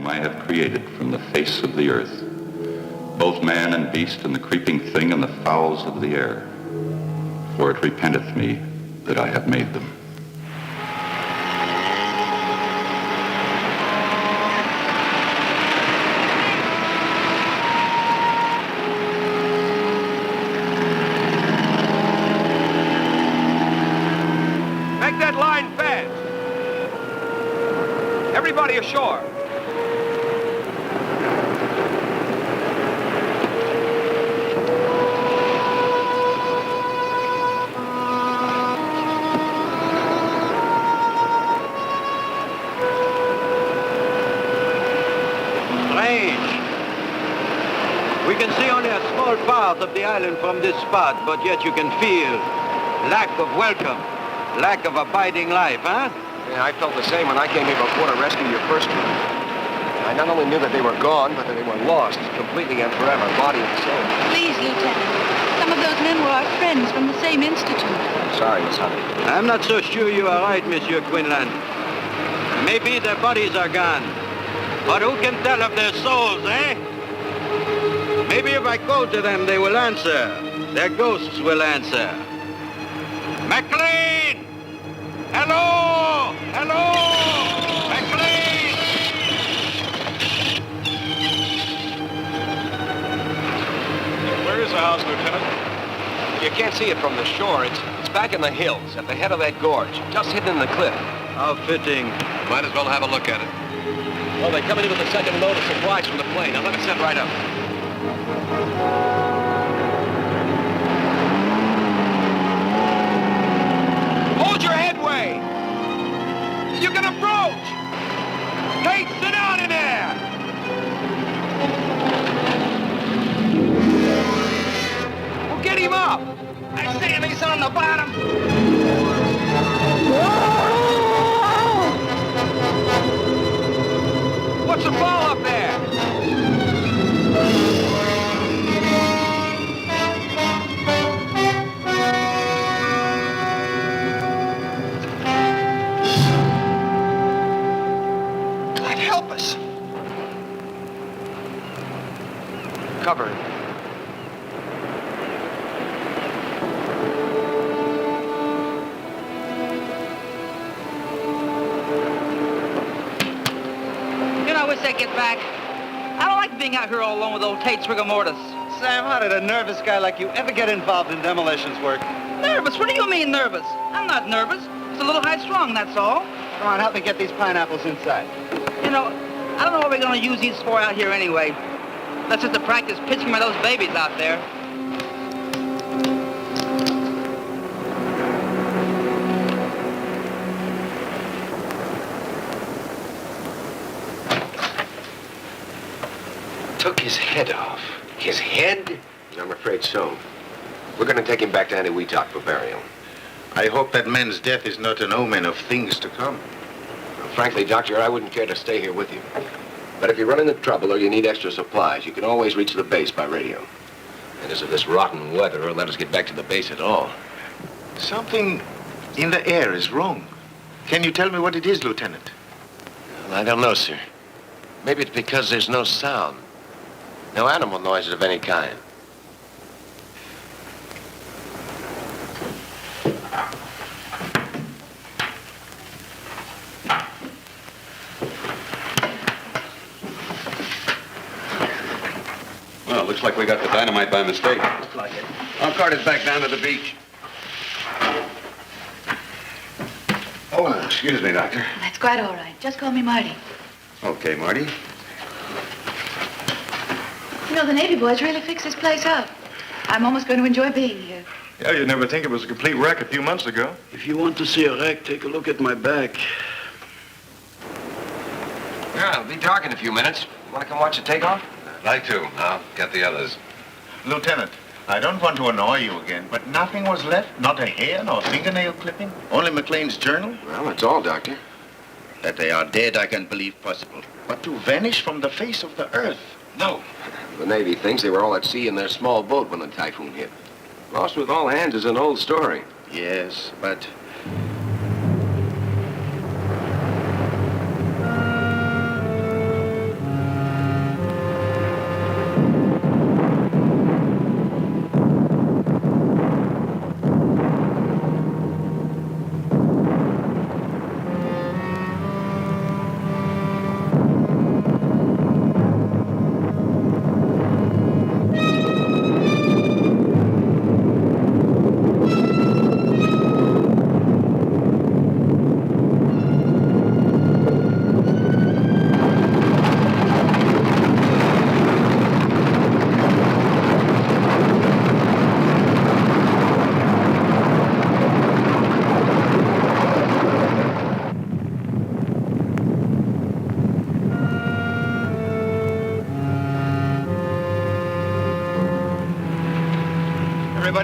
whom I have created from the face of the earth, both man and beast and the creeping thing and the fowls of the air. For it repenteth me that I have made them. Make that line fast. Everybody ashore. We can see only a small part of the island from this spot, but yet you can feel lack of welcome, lack of abiding life, huh? Yeah, I felt the same when I came here before to rescue your first one. I not only knew that they were gone, but that they were lost, completely and forever, body and soul. Please, Lieutenant. Some of those men were our friends from the same institute. I'm sorry, Miss Hunter. I'm not so sure you are right, Monsieur Quinlan. Maybe their bodies are gone, but who can tell of their souls, eh? Maybe if I call to them, they will answer. Their ghosts will answer. McLean! Hello! Hello! McLean! Where is the house, Lieutenant? You can't see it from the shore. It's back in the hills, at the head of that gorge, just hidden in the cliff. How fitting. Might as well have a look at it. Well, they're coming in with the second load of supplies from the plane. Now let us set right up. Hold your headway! You can approach! Nate, sit down in there! Well, get him up! I see him, he's on the bottom! What's the ball up there? God help us. Cover it. I wish I'd get back. I don't like being out here all alone with old Tate's rigor mortis. Sam, how did a nervous guy like you ever get involved in demolitions work? Nervous? What do you mean nervous? I'm not nervous. It's a little high-strung, that's all. Come on, help me get these pineapples inside. You know, I don't know what we're going to use these for out here anyway. That's just to practice pitching by those babies out there. Took his head off. His head? I'm afraid so. We're going to take him back to Eniwetok for burial. I hope that man's death is not an omen of things to come. Well, frankly, Doctor, I wouldn't care to stay here with you. But if you run into trouble or you need extra supplies, you can always reach the base by radio. And as of this rotten weather, it'll let us get back to the base at all. Something in the air is wrong. Can you tell me what it is, Lieutenant? Well, I don't know, sir. Maybe it's because there's no sound. No animal noises of any kind. Well, looks like we got the dynamite by mistake. Looks like it. I'll cart it back down to the beach. Oh, excuse me, Doctor. That's quite all right. Just call me Marty. Okay, Marty. You know, the Navy boys really fixed this place up. I'm almost going to enjoy being here. Yeah, you'd never think it was a complete wreck a few months ago. If you want to see a wreck, take a look at my back. Yeah, it'll be dark in a few minutes. Want to come watch the takeoff? I'd like to. I'll get the others. Lieutenant, I don't want to annoy you again, but nothing was left? Not a hair, nor fingernail clipping? Only McLean's journal? Well, that's all, Doctor. That they are dead, I can believe possible. But to vanish from the face of the earth? No. The Navy thinks they were all at sea in their small boat when the typhoon hit. Lost with all hands is an old story. Yes, but...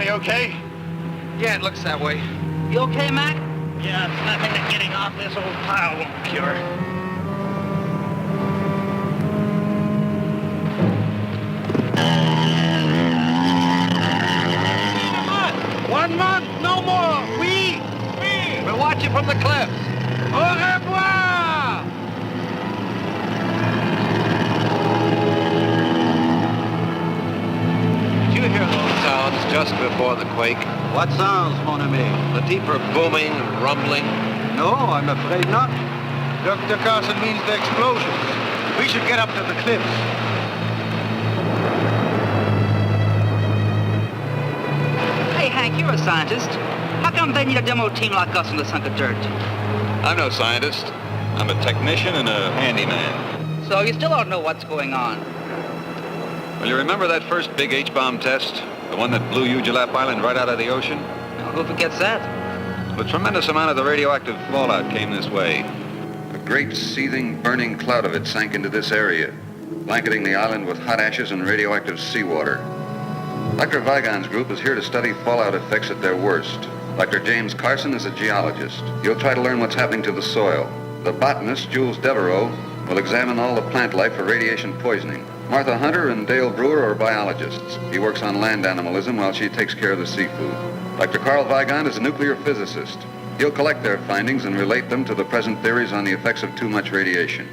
Everybody okay? Yeah, it looks that way. You okay, Mac? Yeah, it's nothing that getting off this old pile won't cure. One month, no more. We'll watch you from the cliffs. Au revoir! Did you hear those sounds just before the quake? What sounds, mon ami? The deeper booming and rumbling? No, I'm afraid not. Dr. Carson means the explosions. We should get up to the cliffs. Hey, Hank, you're a scientist. How come they need a demo team like us in this hunk of dirt? I'm no scientist. I'm a technician and a handyman. So you still don't know what's going on. Well, you remember that first big H-bomb test? The one that blew Ujulap Island right out of the ocean? Now, who forgets that? A tremendous amount of the radioactive fallout came this way. A great seething, burning cloud of it sank into this area, blanketing the island with hot ashes and radioactive seawater. Dr. Vigon's group is here to study fallout effects at their worst. Dr. James Carson is a geologist. He'll try to learn what's happening to the soil. The botanist, Jules Devereaux, will examine all the plant life for radiation poisoning. Martha Hunter and Dale Brewer are biologists. He works on land animalism while she takes care of the seafood. Dr. Carl Vigon is a nuclear physicist. He'll collect their findings and relate them to the present theories on the effects of too much radiation.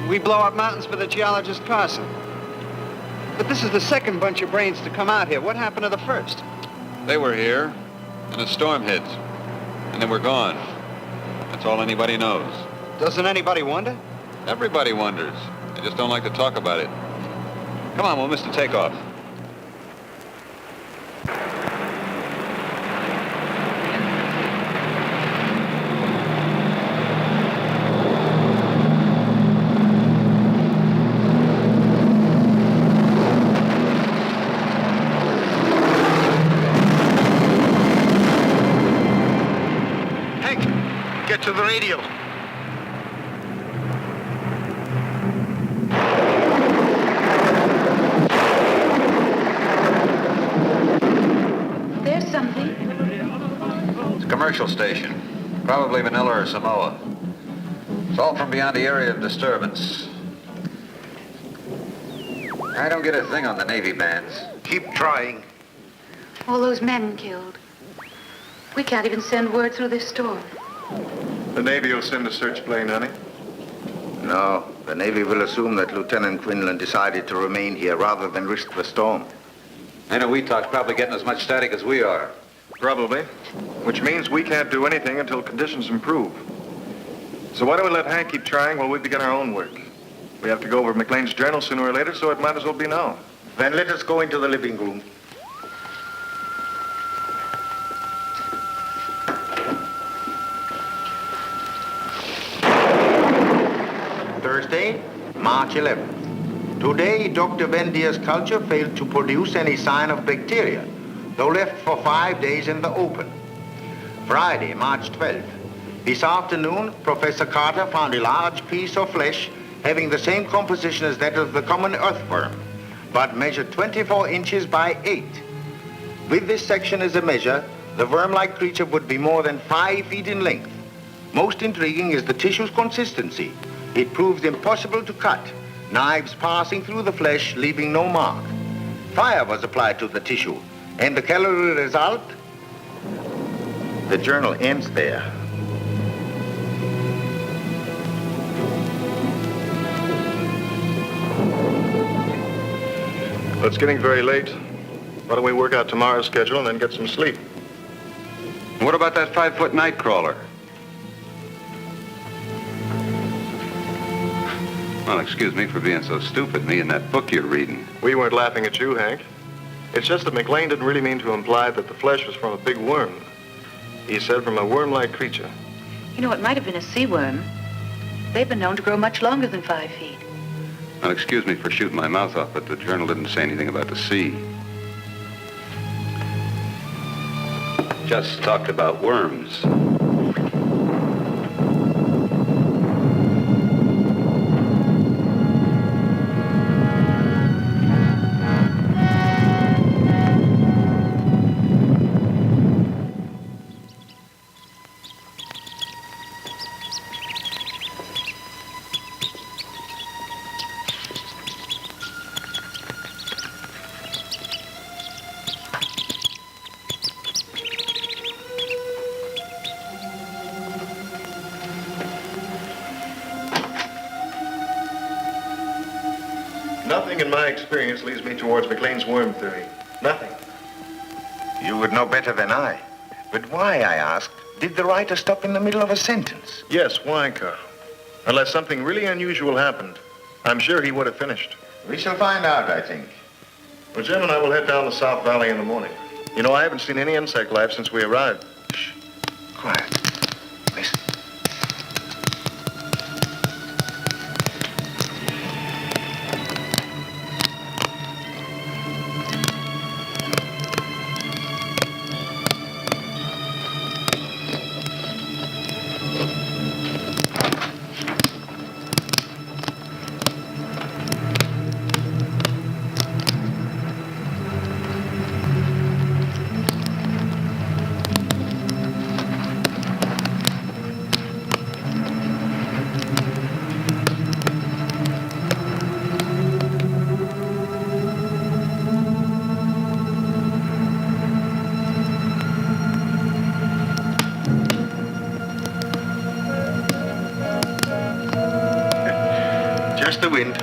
We blow up mountains for the geologist Carson. But this is the second bunch of brains to come out here. What happened to the first? They were here, and a storm hit, and they were gone. That's all anybody knows. Doesn't anybody wonder? Everybody wonders. They just don't like to talk about it. Come on, we'll miss the takeoff. Hank, get to the radio. There's something. It's a commercial station. Probably Manila or Samoa. It's all from beyond the area of disturbance. I don't get a thing on the Navy bands. Keep trying. All those men killed. We can't even send word through this storm. The Navy will send a search plane, honey. No, the Navy will assume that Lieutenant Quinlan decided to remain here rather than risk the storm. I know Weetalk's probably getting as much static as we are. Probably. Which means we can't do anything until conditions improve. So why don't we let Hank keep trying while we begin our own work? We have to go over McLean's journal sooner or later, so it might as well be now. Then let us go into the living room. Thursday, March 11th. Today, Dr. Vendier's culture failed to produce any sign of bacteria, though left for 5 days in the open. Friday, March 12th. This afternoon, Professor Carter found a large piece of flesh having the same composition as that of the common earthworm, but measured 24 inches by 8. With this section as a measure, the worm-like creature would be more than 5 feet in length. Most intriguing is the tissue's consistency. It proves impossible to cut, knives passing through the flesh, leaving no mark. Fire was applied to the tissue, and the calorie result? The journal ends there. Well, it's getting very late. Why don't we work out tomorrow's schedule and then get some sleep? What about that 5-foot night crawler? Well, excuse me for being so stupid, me and that book you're reading. We weren't laughing at you, Hank. It's just that McLean didn't really mean to imply that the flesh was from a big worm. He said from a worm-like creature. You know, it might have been a sea worm. They've been known to grow much longer than 5 feet. Well, excuse me for shooting my mouth off, but the journal didn't say anything about the sea. Just talked about worms. Nothing in my experience leads me towards McLean's worm theory. Nothing. You would know better than I. But why, I asked, did the writer stop in the middle of a sentence? Yes, why, Carl? Unless something really unusual happened, I'm sure he would have finished. We shall find out, I think. Well, Jim and I will head down the South Valley in the morning. You know, I haven't seen any insect life since we arrived. Shh. Quiet. Listen. Just the wind.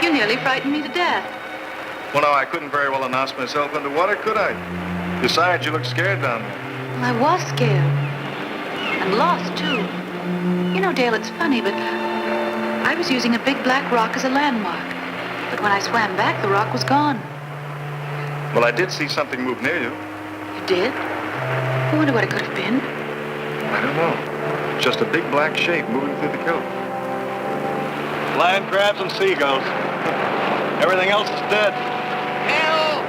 You nearly frightened me to death. Well, no, I couldn't very well announce myself underwater, could I? Besides, you look scared down there. Well, I was scared. And lost, too. You know, Dale, it's funny, but I was using a big black rock as a landmark. But when I swam back, the rock was gone. Well, I did see something move near you. You did? I wonder what it could have been. I don't know. Just a big black shape moving through the kelp. Land crabs and seagulls. Everything else is dead. Hill!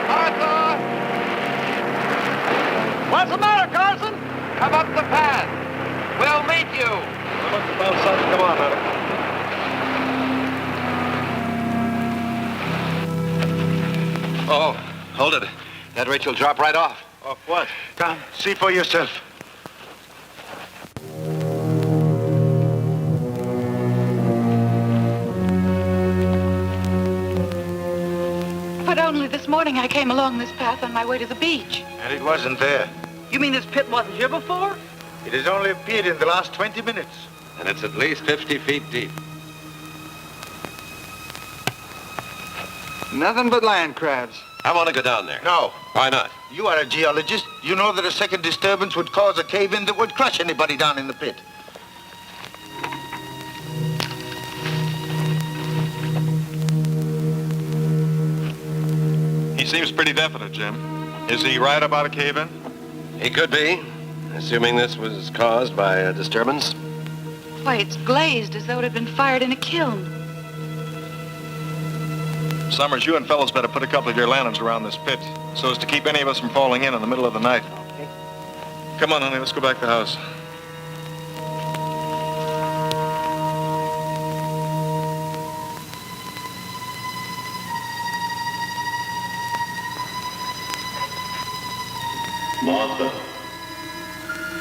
Martha! What's the matter, Carson? Come up the path. We'll meet you. Well, look, about something. Come on, Hunter. Oh, hold it. That rate will drop right off. Off what? Come, see for yourself. But only this morning I came along this path on my way to the beach. And it wasn't there. You mean this pit wasn't here before? It has only appeared in the last 20 minutes. And it's at least 50 feet deep. Nothing but land crabs. I want to go down there. No. Why not? You are a geologist. You know that a second disturbance would cause a cave-in that would crush anybody down in the pit. He seems pretty definite, Jim. Is he right about a cave-in? He could be, assuming this was caused by a disturbance. Why, it's glazed as though it had been fired in a kiln. Summers, you and fellows better put a couple of your lanterns around this pit so as to keep any of us from falling in the middle of the night. Okay. Come on, honey, let's go back to the house. Martha,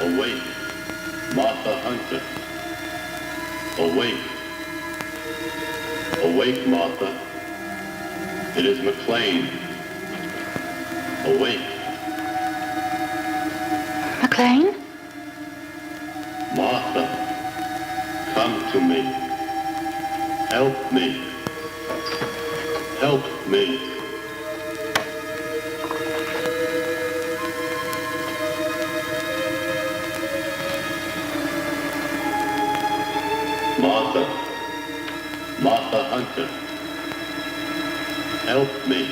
awake. Martha Hunter, awake. Awake, Martha. It is McLean. Awake. McLean? Martha, come to me. Help me. Help me. Martha. Martha Hunter. Help me.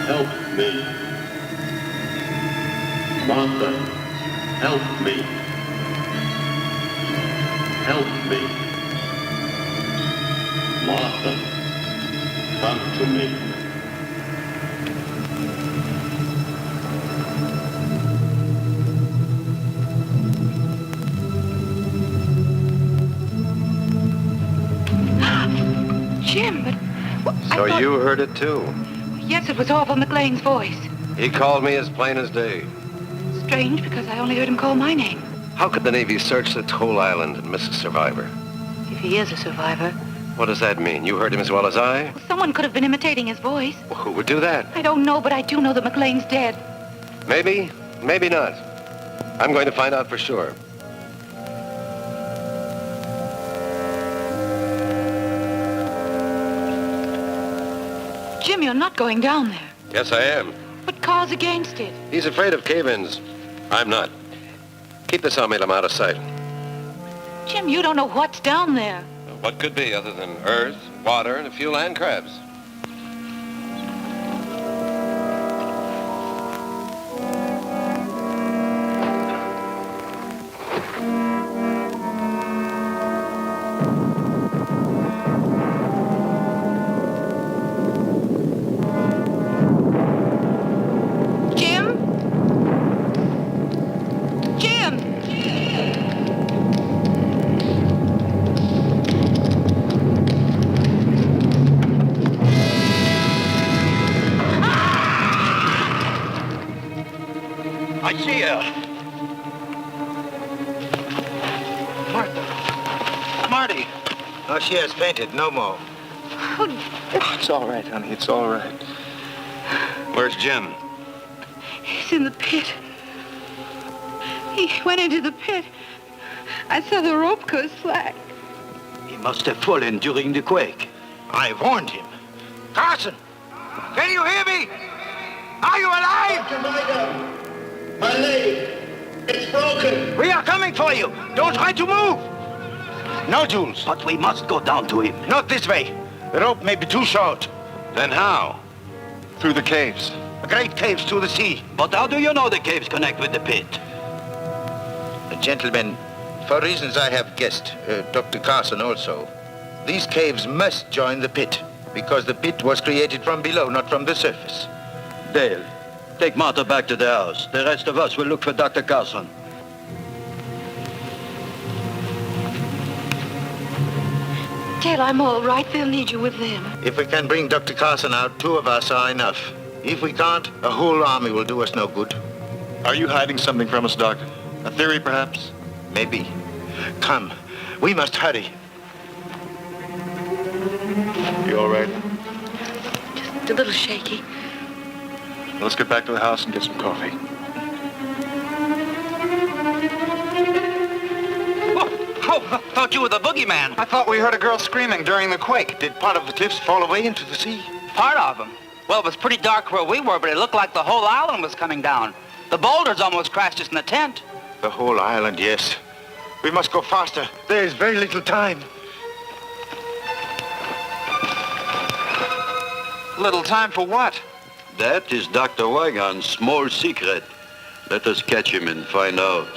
Help me. Martha, help me. Help me. Martha, come to me. Jim, but... So you heard it too? Yes, it was Orville McLean's voice. He called me as plain as day. Strange, because I only heard him call my name. How could the Navy search the whole island and miss a survivor? If he is a survivor. What does that mean? You heard him as well as I? Well, someone could have been imitating his voice. Well, who would do that? I don't know, but I do know that McLean's dead. Maybe, maybe not. I'm going to find out for sure. Jim, you're not going down there. Yes, I am. But Carl's against it. He's afraid of cave-ins. I'm not. Keep this on me till I'm out of sight. Jim, you don't know what's down there. What could be other than earth, water, and a few land crabs? I see her. Martha. Marty. Oh, she has fainted. No more. Oh, it's all right, honey. It's all right. Where's Jim? He's in the pit. He went into the pit. I saw the rope go slack. He must have fallen during the quake. I warned him. Carson, can you hear me? Are you alive? My leg, it's broken. We are coming for you. Don't try to move. No, Jules. But we must go down to him. Not this way. The rope may be too short. Then how? Through the caves. Great caves to the sea. But how do you know the caves connect with the pit? Gentlemen, for reasons I have guessed, Dr. Carson also, These caves must join the pit, because the pit was created from below, not from the surface. Dale, take Martha back to the house. The rest of us will look for Dr. Carson. Dale, I'm all right. They'll need you with them. If we can bring Dr. Carson out, 2 of us are enough. If we can't, a whole army will do us no good. Are you hiding something from us, Doctor? A theory, perhaps? Maybe. Come, we must hurry. You all right? Just a little shaky. Let's get back to the house and get some coffee. Oh, thought you were the boogeyman. I thought we heard a girl screaming during the quake. Did part of the cliffs fall away into the sea? Part of them. Well, it was pretty dark where we were, but it looked like the whole island was coming down. The boulders almost crashed us in the tent. The whole island, yes. We must go faster. There is very little time. Little time for what? That is Dr. Weigan's small secret. Let us catch him and find out.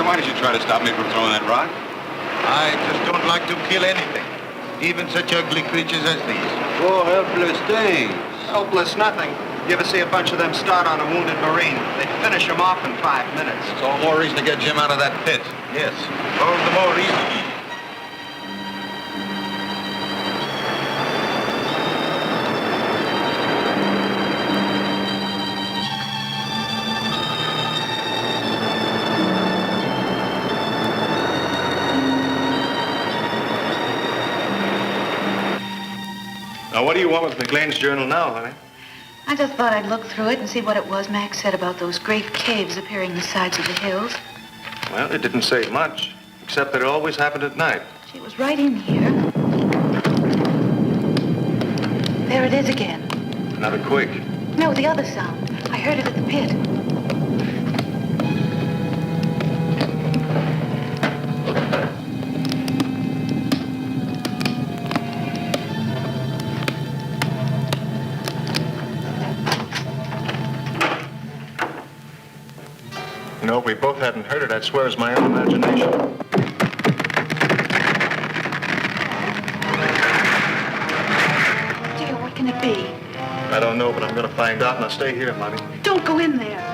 Why did you try to stop me from throwing that rock? I just don't like to kill anything, even such ugly creatures as these. Poor helpless things. Helpless nothing. You ever see a bunch of them start on a wounded Marine? They finish him off in 5 minutes. It's all more reason to get Jim out of that pit. Yes, all the more reason. Now, what do you want with McLean's journal now, honey? I just thought I'd look through it and see what it was Max said about those great caves appearing in the sides of the hills. Well, it didn't say much, except that it always happened at night. She was right in here. There it is again. Another quake. No, the other sound. I heard it at the pit. You know, if we both hadn't heard it, I'd swear it was my own imagination. Dear, what can it be? I don't know, but I'm going to find out. Now, stay here, Mommy. Don't go in there.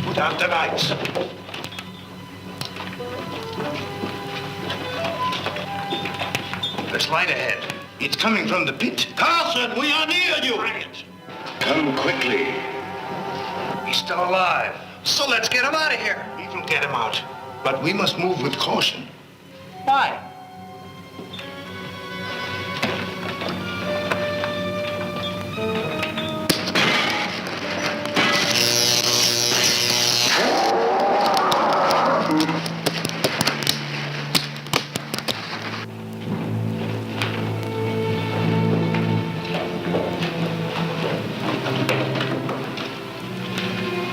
Put out the lights. There's light ahead. It's coming from the pit. Carson, we are near you. Quiet. Come quickly. He's still alive. So let's get him out of here. We will get him out. But we must move with caution. Why?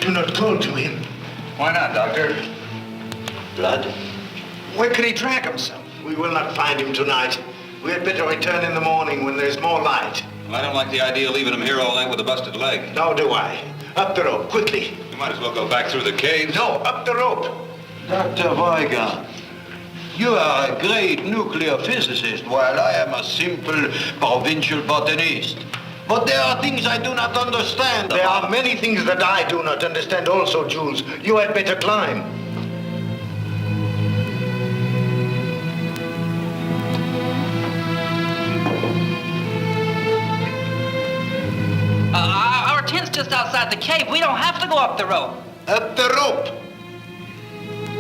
Do not call to him. Why not, Doctor? Blood? Where could he track himself? We will not find him tonight. We had better return in the morning when there's more light. Well, I don't like the idea of leaving him here all night with a busted leg. Nor do I. Up the rope, quickly. You might as well go back through the caves. No, up the rope. Dr. Weigan, you are a great nuclear physicist, while I am a simple provincial botanist. But there are things I do not understand. There are many things that I do not understand also, Jules. You had better climb. Our tent's just outside the cave. We don't have to go up the rope. Up the rope.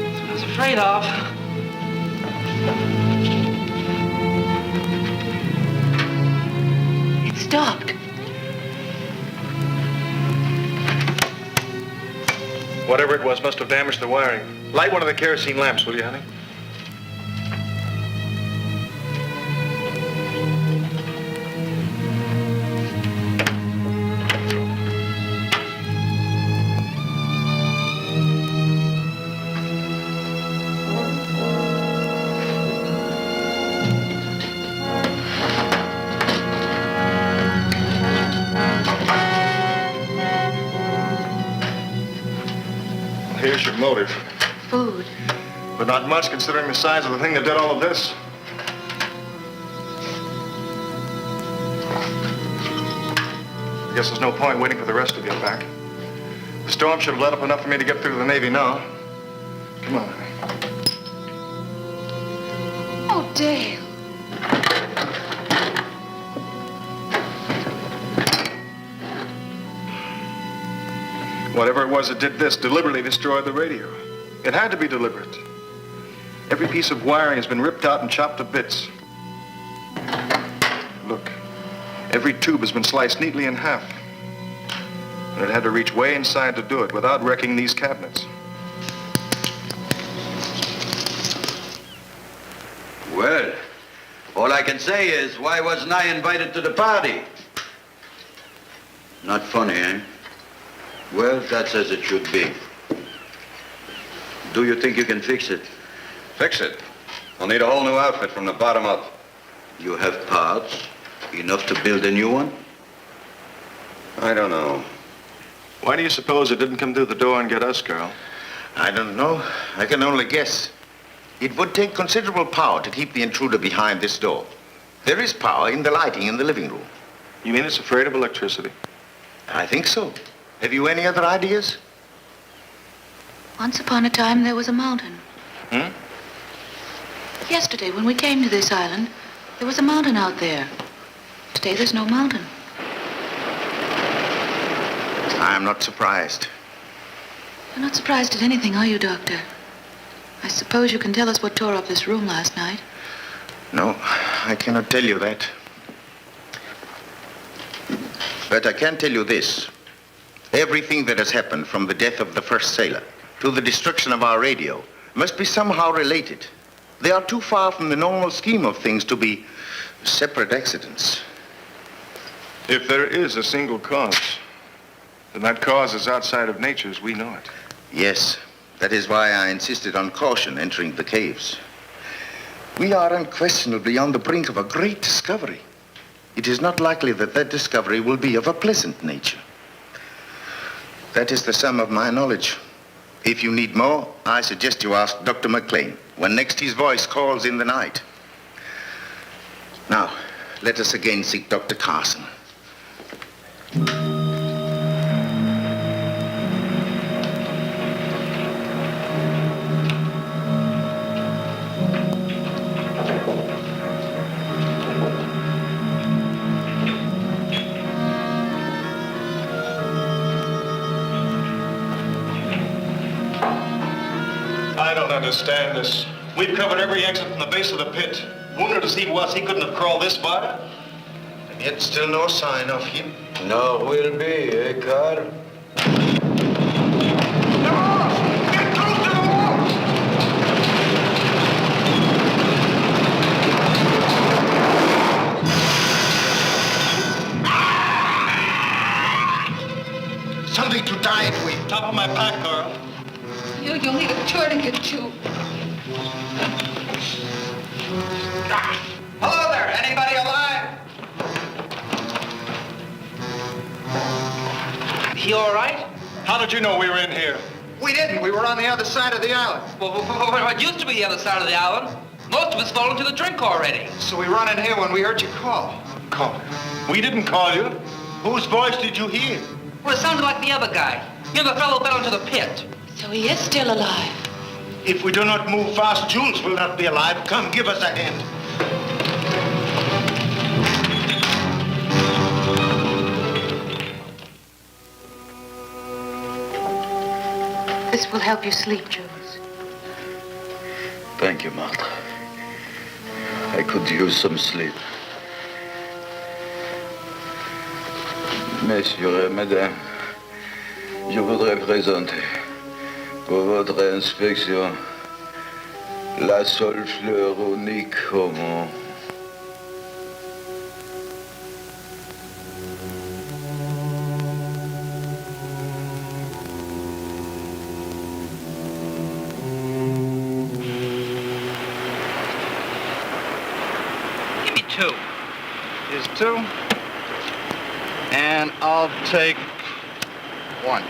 That's what I was afraid of. It stopped. Whatever it was must have damaged the wiring. Light one of the kerosene lamps, will you, honey? Here's your motive. Food. But not much considering the size of the thing that did all of this. I guess there's no point waiting for the rest to get back. The storm should have let up enough for me to get through to the Navy now. Come on, honey. Oh, Dale. Whatever it was that did this deliberately destroyed the radio. It had to be deliberate. Every piece of wiring has been ripped out and chopped to bits. Look, every tube has been sliced neatly in half. And it had to reach way inside to do it without wrecking these cabinets. Well, all I can say is, why wasn't I invited to the party? Not funny, eh? Well, that's as it should be. Do you think you can fix it? Fix it. We'll need a whole new outfit from the bottom up. You have parts, enough to build a new one? I don't know. Why do you suppose it didn't come through the door and get us, Carl? I don't know. I can only guess. It would take considerable power to keep the intruder behind this door. There is power in the lighting in the living room. You mean it's afraid of electricity? I think so. Have you any other ideas? Once upon a time, there was a mountain. Hmm? Yesterday, when we came to this island, there was a mountain out there. Today, there's no mountain. I'm not surprised. You're not surprised at anything, are you, Doctor? I suppose you can tell us what tore up this room last night. No, I cannot tell you that. But I can tell you this. Everything that has happened from the death of the first sailor to the destruction of our radio must be somehow related. They are too far from the normal scheme of things to be separate accidents. If there is a single cause, then that cause is outside of nature as we know it. Yes, that is why I insisted on caution entering the caves. We are unquestionably on the brink of a great discovery. It is not likely that that discovery will be of a pleasant nature. That is the sum of my knowledge. If you need more, I suggest you ask Dr. McLean when next his voice calls in the night. Now, let us again seek Dr. Carson. I don't understand this. We've covered every exit from the base of the pit. Wounded as he was, he couldn't have crawled this far. And yet still no sign of him. No, will be, eh, Carl? Something to tie it with. Top of my pack, Carl. You'll need a tourniquet, too. Hello there. Anybody alive? He all right? How did you know we were in here? We didn't. We were on the other side of the island. Well, what used to be the other side of the island? Most of us fall into the drink already. So we run in here when we heard you call. Call. We didn't call you. Whose voice did you hear? Well, it sounded like the other guy. You know, the fellow fell into the pit. So he is still alive. If we do not move fast, Jules will not be alive. Come, give us a hand. This will help you sleep, Jules. Thank you, Martha. I could use some sleep. Messieurs et mesdames, je voudrais présenter pour votre inspection la seule fleur unique au monde. Give me two. Here's two. And I'll take one.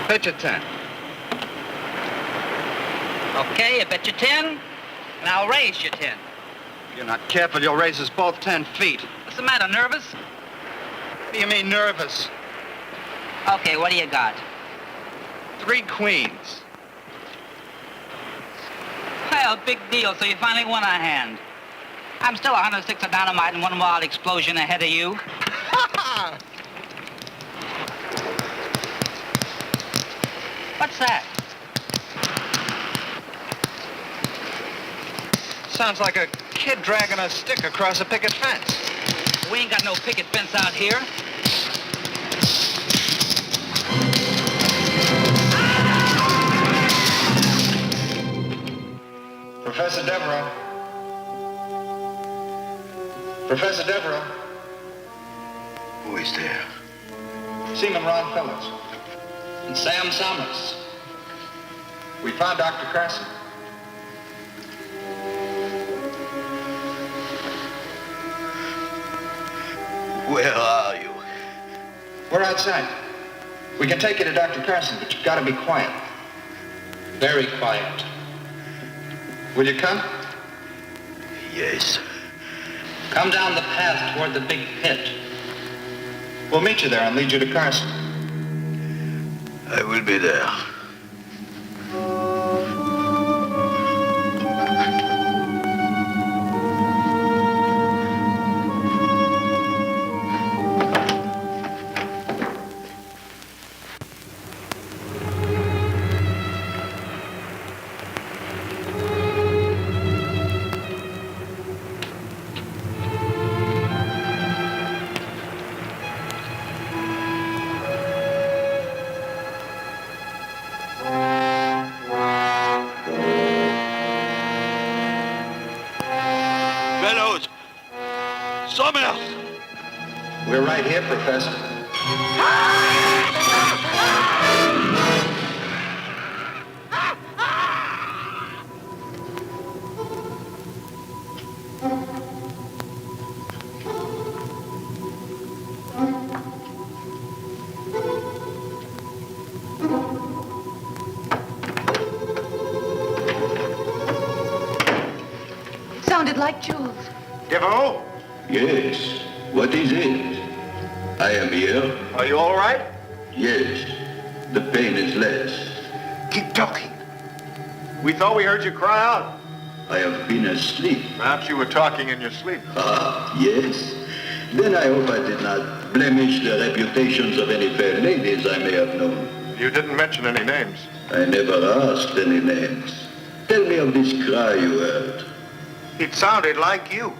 Bet you 10. Okay, I bet you 10, and I'll raise you 10. If you're not careful, you'll raise us both 10 feet. What's the matter, nervous? What do you mean, nervous? Okay, what do you got? 3 queens. Well, big deal, so you finally won a hand. I'm still 106 of dynamite and one wild explosion ahead of you. What's that? Sounds like a kid dragging a stick across a picket fence. We ain't got no picket fence out here. Professor Devereaux. Professor Devereaux. Who is there? Seaman Ron Fellows. And Sam Summers. We found Dr. Carson. Where are you? We're outside. We can take you to Dr. Carson, but you've got to be quiet. Very quiet. Will you come? Yes. Come down the path toward the big pit. We'll meet you there and lead you to Carson. I will be there. Fellows! Summers! We're right here, Professor. It sounded like Jules. Devereaux, Yes. What is it? I am here. are you all right? Yes. The pain is less. Keep talking. We thought we heard you cry out. I have been asleep. Perhaps you were talking in your sleep. Ah, yes. Then I hope I did not blemish the reputations of any fair ladies I may have known. You didn't mention any names. I never asked any names. Tell me of this cry you heard. It sounded like you.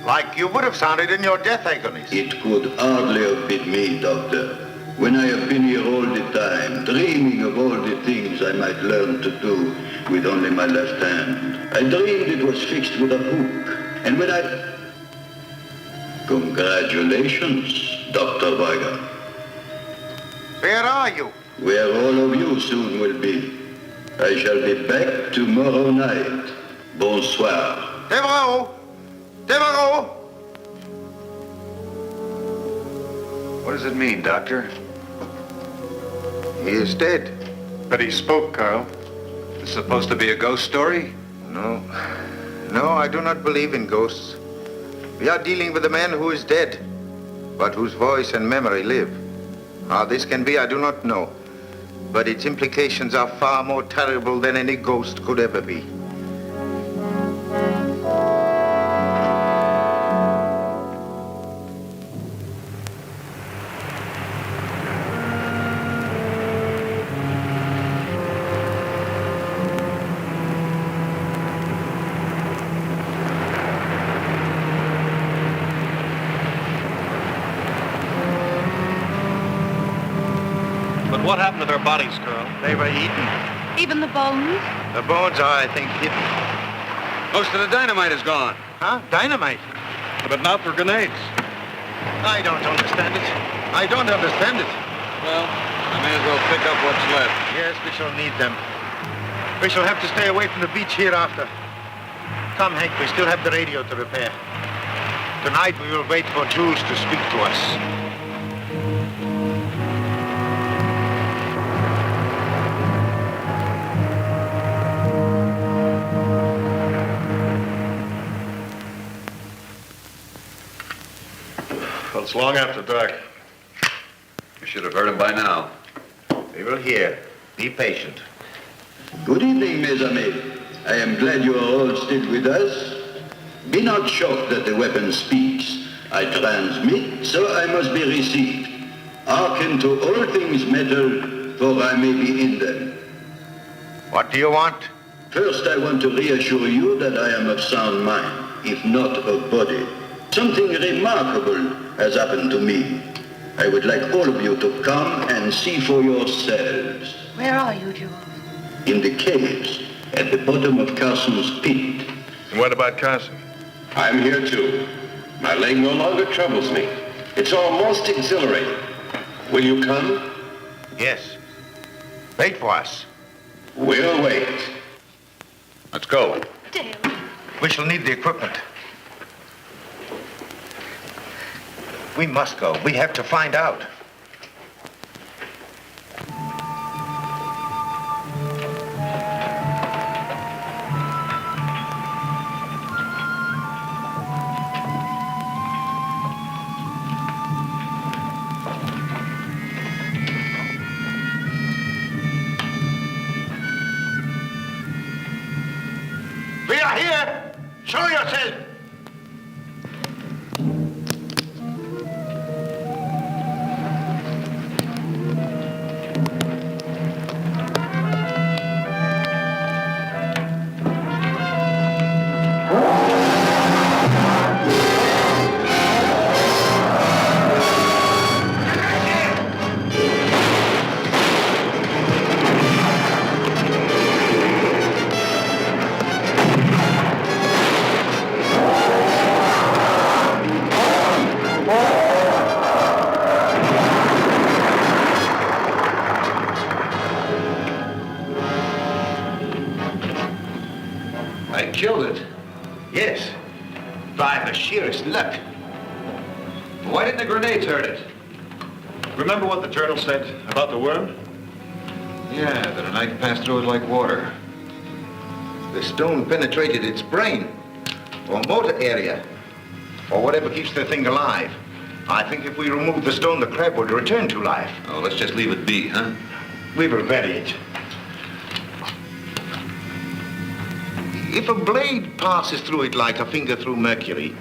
Like you would have sounded in your death agonies. It could hardly have been me, Doctor. When I have been here all the time, dreaming of all the things I might learn to do with only my left hand. I dreamed it was fixed with a hook. And when I... Congratulations, Dr. Weiger. Where are you? Where all of you soon will be. I shall be back tomorrow night. Bonsoir. Devereaux! Devereaux! What does it mean, Doctor? He is dead. But he spoke, Carl. This is supposed to be a ghost story? No. No, I do not believe in ghosts. We are dealing with a man who is dead, but whose voice and memory live. How this can be, I do not know. But its implications are far more terrible than any ghost could ever be. What happened to their bodies, Colonel? They were eaten. Even the bones? The bones are, I think, hidden. Most of the dynamite is gone. Huh? Dynamite? But not for grenades. I don't understand it. I don't understand it. Well, I may as well pick up what's left. Yes, we shall need them. We shall have to stay away from the beach hereafter. Come, Hank, we still have the radio to repair. Tonight we will wait for Jules to speak to us. Well, it's long after dark. You should have heard him by now. We will hear. Be patient. Good evening, mes amis. I am glad you are all still with us. Be not shocked that the weapon speaks. I transmit, so I must be received. Hearken to all things metal, for I may be in them. What do you want? First, I want to reassure you that I am of sound mind, if not of body. Something remarkable has happened to me. I would like all of you to come and see for yourselves. Where are you, Jules? In the caves, at the bottom of Carson's pit. And what about Carson? I'm here too. My leg no longer troubles me. It's almost exhilarating. Will you come? Yes. Wait for us. We'll wait. Let's go. Dale. We shall need the equipment. We must go. We have to find out. We are here. Show yourself. I killed it. Yes. By the sheerest luck. Why didn't the grenades hurt it? Remember what the journal said about the worm? Yeah, that a knife passed through it like water. The stone penetrated its brain, or motor area, or whatever keeps the thing alive. I think if we remove the stone, the crab would return to life. Oh, let's just leave it be, huh? We will bury it. If a blade passes through it like a finger through mercury,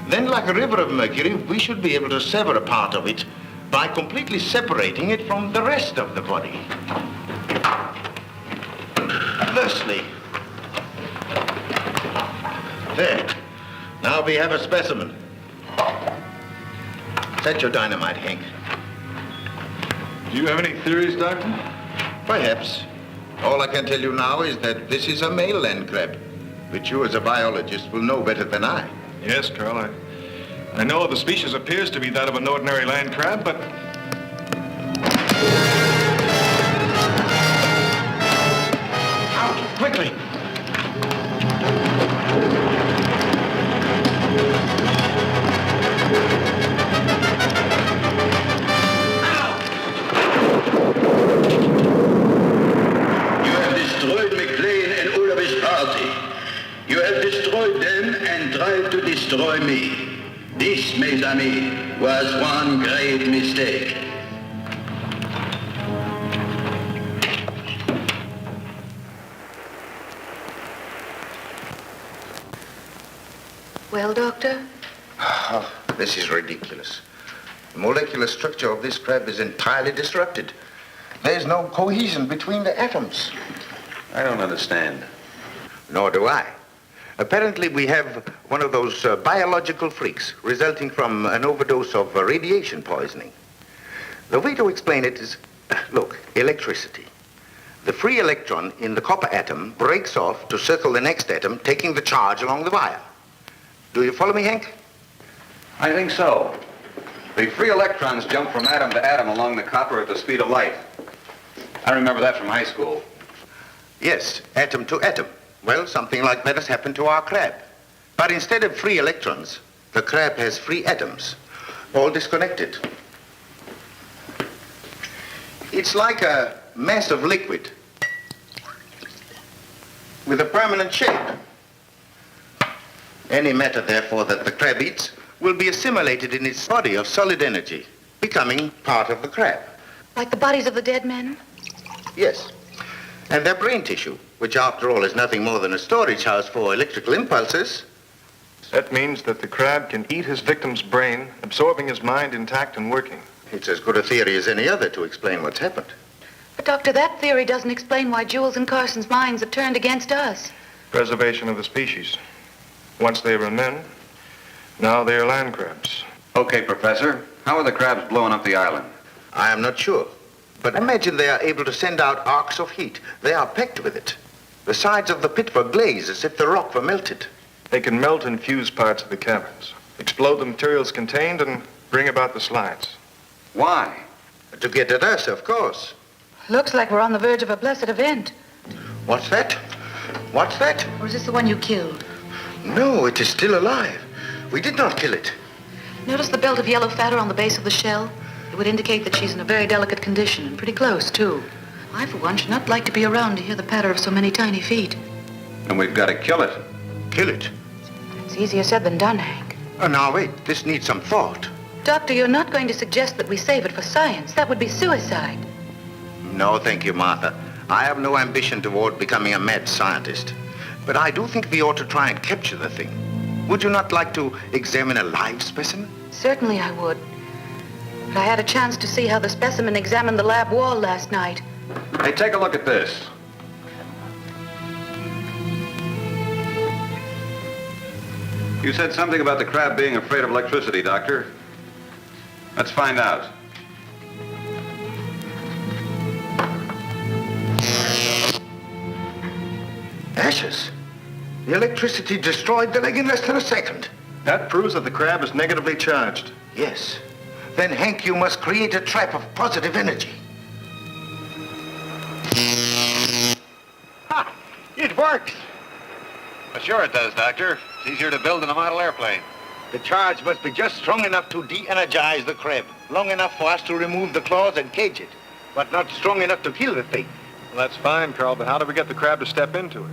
then like a river of mercury, we should be able to sever a part of it by completely separating it from the rest of the body. Thusly. There. Now we have a specimen. Set your dynamite, Hank. Do you have any theories, Doctor? Perhaps. All I can tell you now is that this is a male land crab, which you as a biologist will know better than I. Yes, Carl. I know the species appears to be that of an ordinary land crab, but... Out, quickly! You have destroyed them and tried to destroy me. This, mes amis, was one great mistake. Well, Doctor? Oh, this is ridiculous. The molecular structure of this crab is entirely disrupted. There's no cohesion between the atoms. I don't understand. Nor do I. Apparently, we have one of those biological freaks resulting from an overdose of radiation poisoning. The way to explain it is Look, electricity. The free electron in the copper atom breaks off to circle the next atom, taking the charge along the wire. Do you follow me, Hank? I think so. The free electrons jump from atom to atom along the copper at the speed of light. I remember that from high school. Yes, atom to atom. Well, something like that has happened to our crab. But instead of free electrons, the crab has free atoms, all disconnected. It's like a mass of liquid with a permanent shape. Any matter, therefore, that the crab eats will be assimilated in its body of solid energy, becoming part of the crab. Like the bodies of the dead men? Yes. And their brain tissue, which after all is nothing more than a storage house for electrical impulses. That means that the crab can eat his victim's brain, absorbing his mind intact and working. It's as good a theory as any other to explain what's happened. But, Doctor, that theory doesn't explain why Jules and Carson's minds have turned against us. Preservation of the species. Once they were men, now they are land crabs. Okay, Professor. How are the crabs blowing up the island? I am not sure. But imagine they are able to send out arcs of heat. They are packed with it. The sides of the pit were glazed as if the rock were melted. They can melt and fuse parts of the caverns, explode the materials contained, and bring about the slides. Why? To get at us, of course. Looks like we're on the verge of a blessed event. What's that? What's that? Or is this the one you killed? No, it is still alive. We did not kill it. Notice the belt of yellow fat on the base of the shell? It would indicate that she's in a very delicate condition, and pretty close, too. I, for one, should not like to be around to hear the patter of so many tiny feet. And we've got to kill it. Kill it? It's easier said than done, Hank. Now, wait. This needs some thought. Doctor, you're not going to suggest that we save it for science. That would be suicide. No, thank you, Martha. I have no ambition toward becoming a mad scientist. But I do think we ought to try and capture the thing. Would you not like to examine a live specimen? Certainly I would. But I had a chance to see how the specimen examined the lab wall last night. Hey, take a look at this. You said something about the crab being afraid of electricity, Doctor. Let's find out. Ashes. The electricity destroyed the leg in less than a second. That proves that the crab is negatively charged. Yes. Then, Hank, you must create a trap of positive energy. Ha! It works. Well, sure it does, Doctor. It's easier to build than a model airplane. The charge must be just strong enough to de-energize the crab. Long enough for us to remove the claws and cage it. But not strong enough to kill the thing. Well, that's fine, Carl, but how do we get the crab to step into it?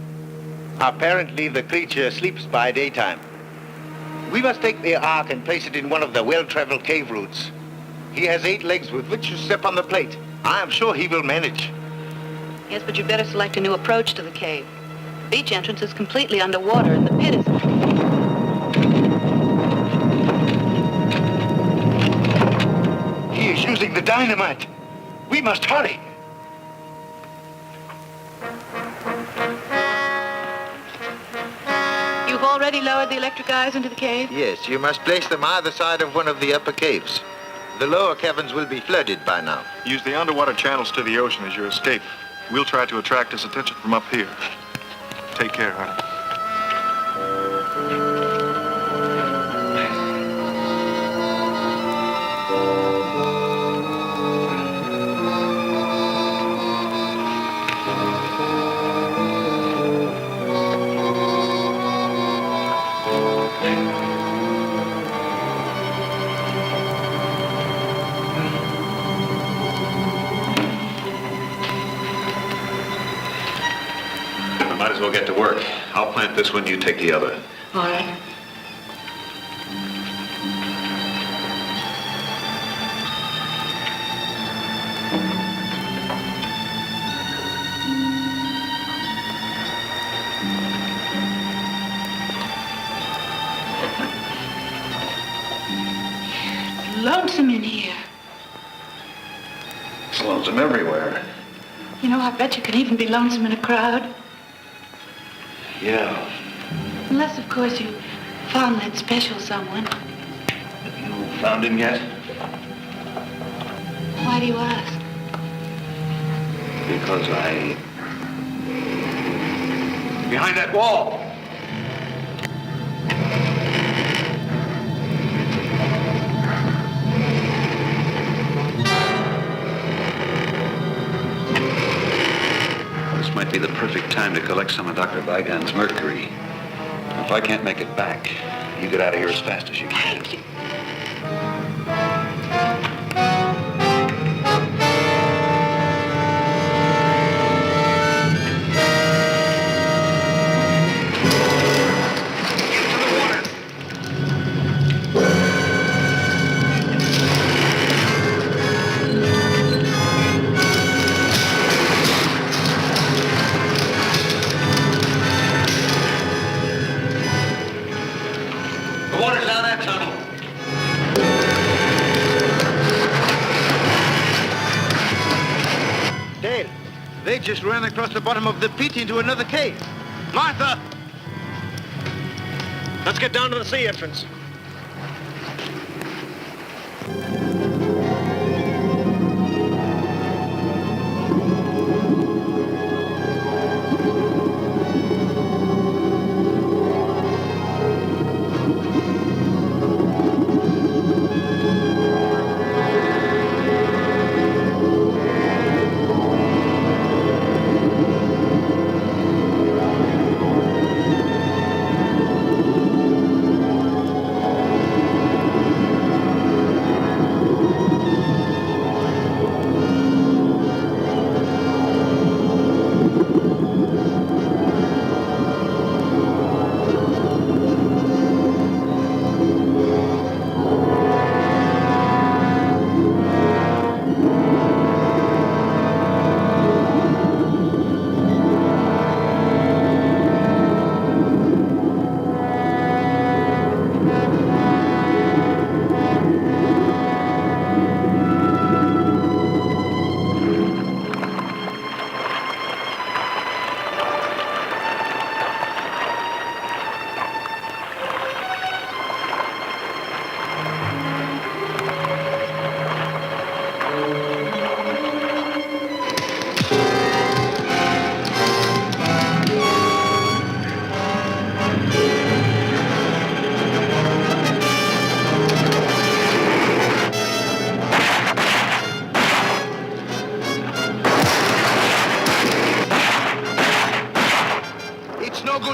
Apparently, the creature sleeps by daytime. We must take the ark and place it in one of the well-traveled cave routes. He has 8 legs with which to step on the plate. I am sure he will manage. Yes, but you'd better select a new approach to the cave. The beach entrance is completely underwater, and the pit is... He is using the dynamite. We must hurry. You've already lowered the electric eyes into the cave? Yes, you must place them either side of one of the upper caves. The lower caverns will be flooded by now. Use the underwater channels to the ocean as your escape. We'll try to attract his attention from up here. Take care, honey. Might as well get to work. I'll plant this one, you take the other. All right. It's lonesome in here. It's lonesome everywhere. You know, I bet you can even be lonesome in a crowd. Yeah. Unless, of course, you found that special someone. Have you found him yet? Why do you ask? Because behind that wall. This might be the perfect time to collect some of Dr. Vigon's mercury. If I can't make it back, you get out of here as fast as you can. They just ran across the bottom of the pit into another cave. Martha! Let's get down to the sea entrance.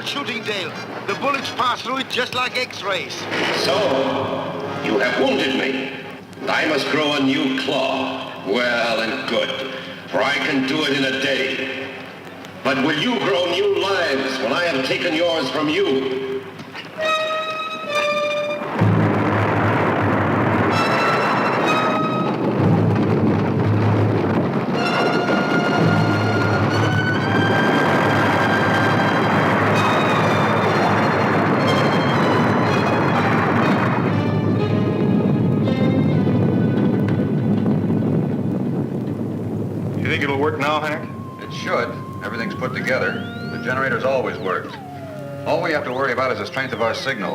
Shooting, Dale. The bullets pass through it just like X-rays. So, you have wounded me. I must grow a new claw. Well and good, for I can do it in a day. But will you grow new lives when I have taken yours from you? Work now, Hank? It should. Everything's put together. The generator's always worked. All we have to worry about is the strength of our signal.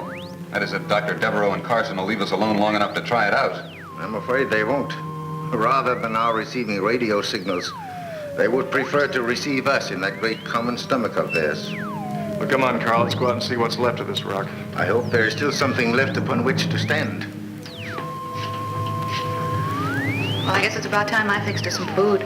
That is if Dr. Devereaux and Carson will leave us alone long enough to try it out. I'm afraid they won't. Rather than our receiving radio signals, they would prefer to receive us in that great common stomach of theirs. Well, come on, Carl. Let's go out and see what's left of this rock. I hope there is still something left upon which to stand. Well, I guess it's about time I fixed us some food.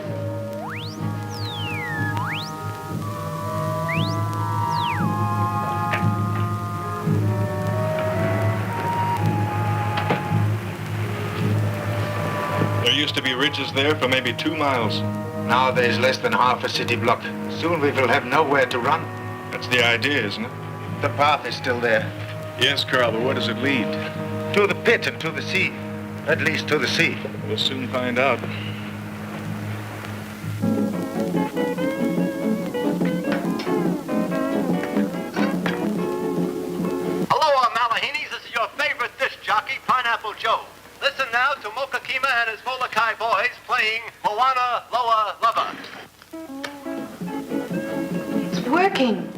There used to be ridges there for maybe 2 miles. Now there's less than half a city block. Soon we will have nowhere to run. That's the idea, isn't it? The path is still there. Yes, Carl, but where does it lead? To the pit and to the sea. At least to the sea. We'll soon find out. Hello, Malahinis. This is your favorite disc jockey, Pineapple Joe. Listen now to Mokakima and his Molokai boys playing Moana Loa Lava. It's working.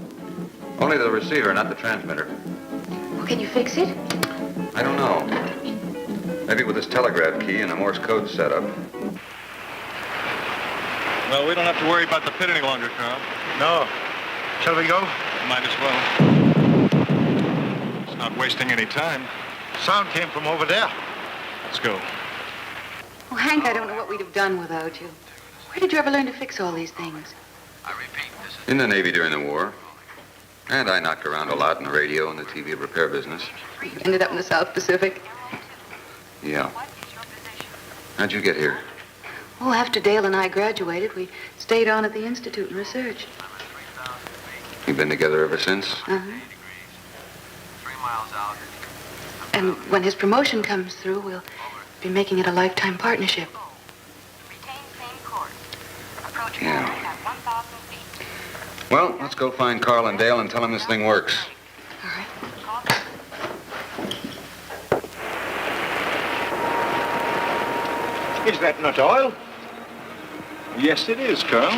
Only the receiver, not the transmitter. Well, can you fix it? I don't know. Maybe with this telegraph key and a Morse code setup. Well, we don't have to worry about the pit any longer, Carl. No. Shall we go? Might as well. It's not wasting any time. Sound came from over there. Let's go. Oh, Hank, I don't know what we'd have done without you. Where did you ever learn to fix all these things? In the Navy during the war. And I knocked around a lot in the radio and the TV repair business. You ended up in the South Pacific. Yeah. How'd you get here? Oh, after Dale and I graduated, we stayed on at the Institute and research. You've been together ever since? Uh-huh. And when his promotion comes through, we'll be making it a lifetime partnership. Yeah. Well, let's go find Carl and Dale and tell them this thing works. All right. Is that not oil? Yes, it is, Carl.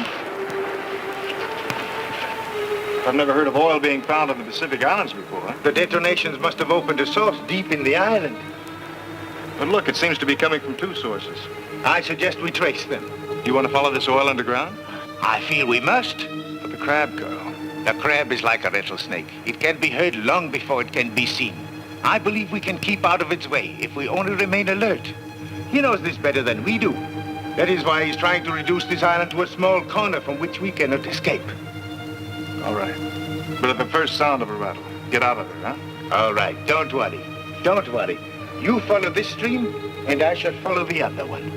I've never heard of oil being found on the Pacific Islands before. The detonations must have opened a source deep in the island. But look, it seems to be coming from two sources. I suggest we trace them. You want to follow this oil underground? I feel we must. But the crab, Carl. The crab is like a rattlesnake. It can be heard long before it can be seen. I believe we can keep out of its way if we only remain alert. He knows this better than we do. That is why he's trying to reduce this island to a small corner from which we cannot escape. All right. But at the first sound of a rattle, get out of there, huh? All right, don't worry. Don't worry. You follow this stream, and I shall follow the other one.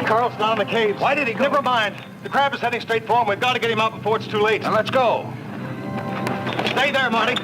Carl's down in the caves. Why did he go? Never mind. The crab is heading straight for him. We've got to get him out before it's too late. Now let's go. Stay there, Marty.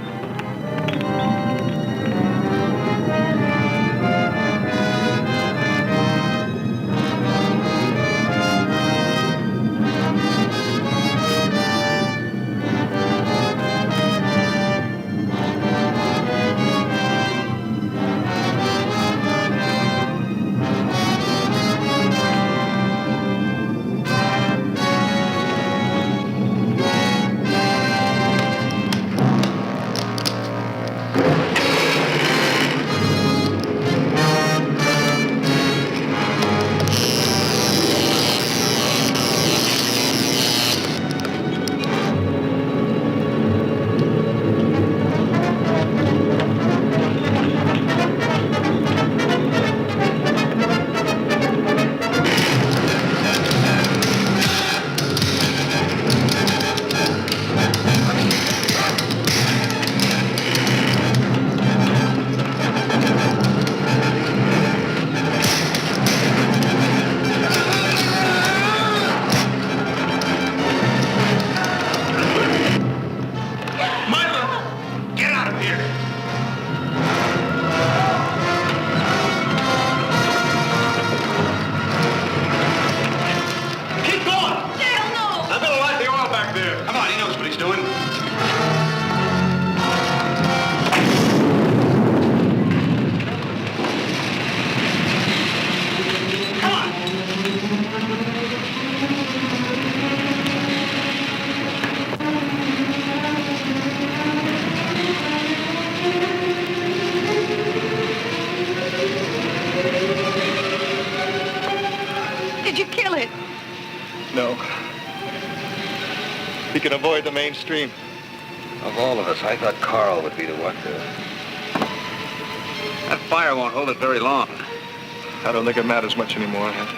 avoid the mainstream. Of all of us, I thought Carl would be the one to... That fire won't hold it very long. I don't think it matters much anymore, Hank.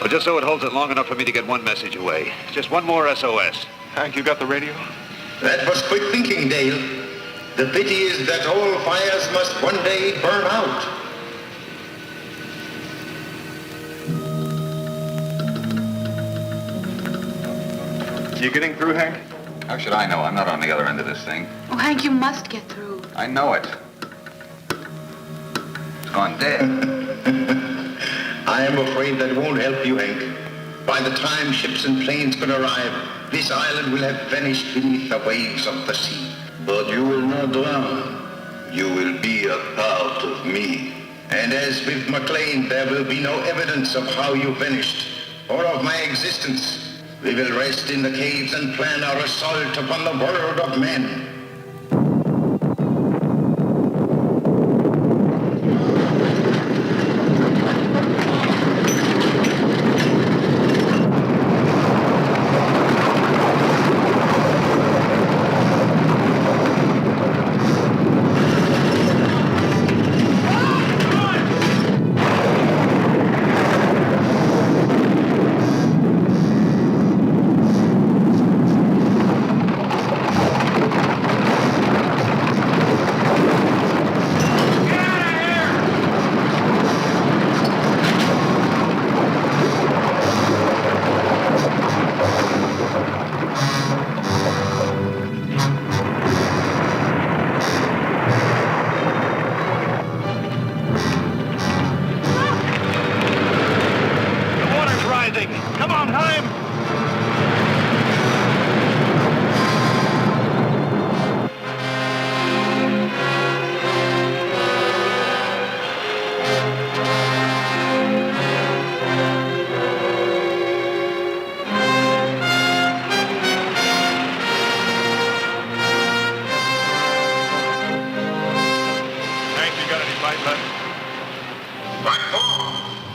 Well, just so it holds it long enough for me to get one message away. Just one more SOS. Hank, you got the radio? That was quick thinking, Dale. The pity is that all fires must one day burn out. You getting through, Hank? How should I know? I'm not on the other end of this thing. Oh, Hank, you must get through. I know it. It's gone dead. I am afraid that won't help you, Hank. By the time ships and planes could arrive, this island will have vanished beneath the waves of the sea. But you will not drown. You will be a part of me. And as with McLean, there will be no evidence of how you vanished, or of my existence. We will rest in the caves and plan our assault upon the world of men.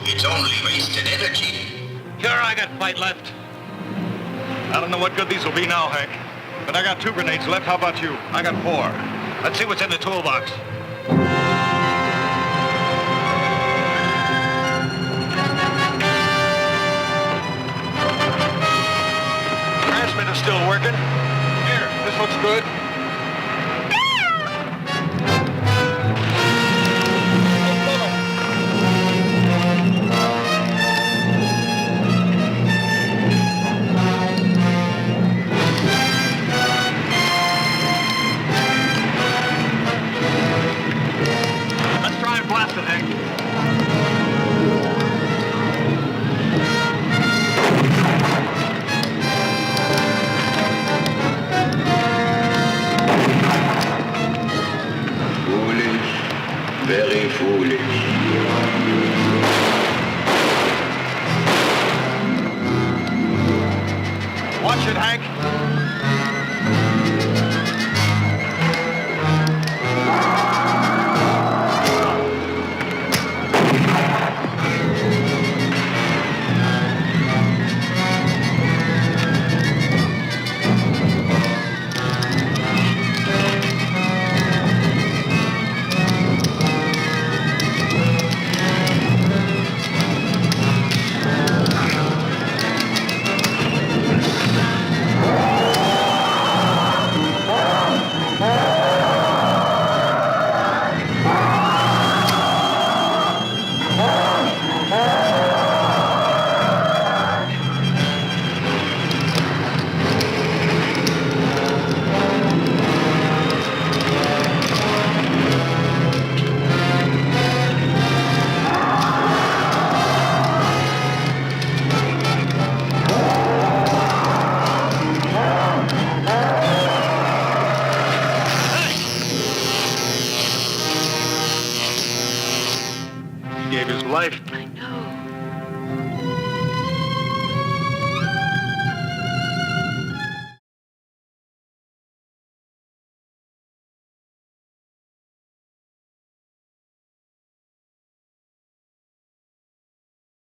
It's only wasted energy. Sure, I got fight left. I don't know what good these will be now, Hank. But I got 2 grenades left. How about you? I got 4. Let's see what's in the toolbox. Transmitter's still working. Here, this looks good. Very foolish. Watch it, Hank. Gave his life.